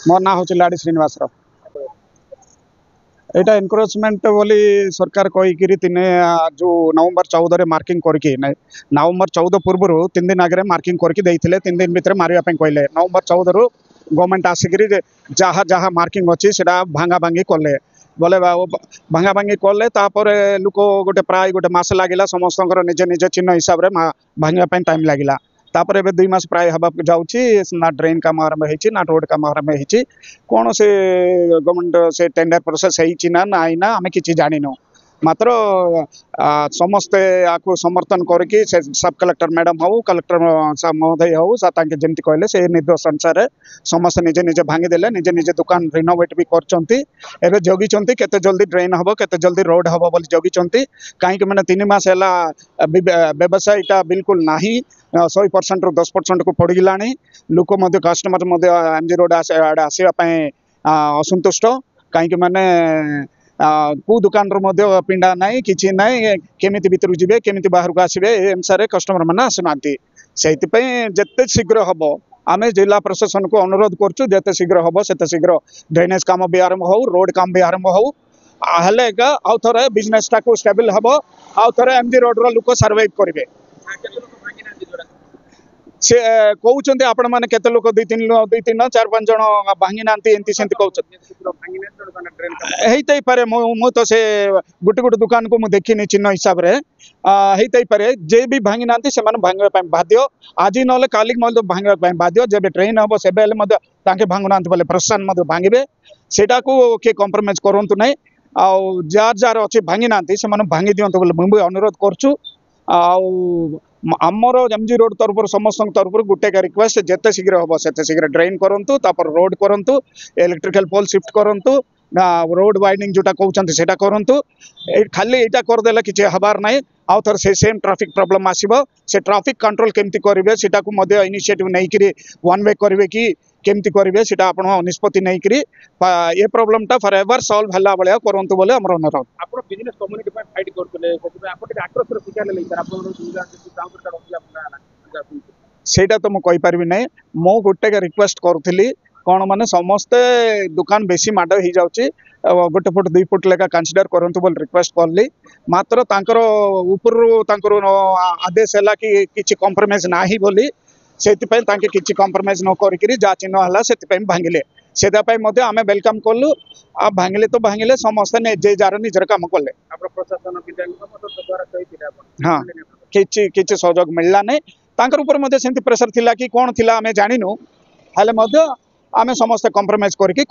मोर ना हूँ लाड़ी श्रीनिवास यहाँ एनक्रोचमेंट बोली सरकार कहीकि जो नवंबर 14 रे मार्किंग करके नवंबर 14 पूर्व 3 दिन आगे मार्किंग करके 3 दिन भितर मारे कहले नवंबर 14 रु गवर्नमेंट आसिक जहाँ जहाँ मार्किंग अच्छी से भांगा भांगी कले बोले भांगा भांगी कले लोक गोटे प्राय गोटे मस लगे समस्त निज निज चिन्ह हिसाब से भांगा टाइम लगे तापर एबे 2 मास प्राय हवा जाउची ना ड्रेन काम आरंभ होईची ना रोड काम आरंभ होईची कौन से गवर्नमेंट से टेंडर प्रोसेस होईची ना नाई ना आमे किछि जानिनो मात्र समस्ते आको समर्थन करके सब कलेक्टर मैडम हो कलेक्टर महोदय हो जमी कहले से निर्देश अनुसार समस्त निजे निजे भांगी देले निजे निजे दुकान रिनोवेट भी कर जगी केते जल्दी ड्रेन हम केते जल्दी रोड हम बोली जगी कहीं मैंने 3 मास है व्यवसायटा बिल्कुल नाही 100% ରୁ 10% को पड़गला लोक कस्टमर एमजी रोड आसवाई असंतुष्ट कहीं मैंने को दुकान पिंडा ना कि ना केमी भितर जी केमी बाहर को आसवे ए अनुसार कस्टमर मैंने आसुना से जिते शीघ्र हम आम जिला प्रशासन को अनुरोध करुँ जिते शीघ्र हम से शीघ्र ड्रेनेज काम भी आरंभ हो रोड काम भी आरंभ हो हेले आउ थे बिजनेस टाक स्टेबल हम आउ थे एमजी रोड लोक सर्वाइव करेंगे से कहते आपण मैंने केते लोक 2-3 4-5 जन भांगी ना एमती सेमती कहते पारे मु तो से गोटे गोटे दुकान को मुझे देखनी चिन्ह हिसाब से होते पारे जे भी भांगी ना से भांगा बाध्य आज ना काली भांगा बाध्य जब ट्रेन हम से भांगुना बोले प्रशासन भांगे सेटा को किए कंप्रोमाइज करूँ ना जार जार अच्छे भांगी ना से भांगी दिंतु बोले मुझे अनुरोध करुँ आमर एमजी रोड तरफ समस्त तरफ गोटे रिक्वेस्ट जिते शीघ्र हम से शीघ्र ड्रेन करूँ तापर रोड करूँ इलेक्ट्रिकल पोल शिफ्ट करूँ रोड वाइडिंग जोटा कहते हैं करूँ खाली यहाँ करदे किसी हबार ना आउ थे से सेम ट्राफिक प्रॉब्लम आसो से ट्राफिक कंट्रोल केमती करेंगे से इनिशिएटिव नहीं वन वे करेंगे कि केमती करेंगे से आप निष्पत्ति नहीं ये प्रॉब्लम टा फॉर एवर सॉल्व हला भाया करूँ बोले आम अनुरोध आप बिजनेस कम्युनिटी फाइट करते सेटा तो मुझे पारि ना मु गोटे रिक्वेस्ट करुली कौन माने समस्ते दुकान बेसी माड हो जाऊँगी गोटे फुट 2 फुट लेखा कनसीडर करूँ बोल रिक्वेस्ट कली मात्र ऊपर आदेश है कि किसी कंप्रोमाइज ना बोली से किसी कंप्रोमाइज न करी जहाँ चिन्ह है से भांगिले से आम वेलकम कलु आ भांगिले तो भांगिले समस्ते जे जार निजर कम कले हाँ कि सहयोग मिलला नहीं प्रेसर थिला कि कौन थिला आमे जानिनु हेले आमे समस्त कंप्रोमाइज करके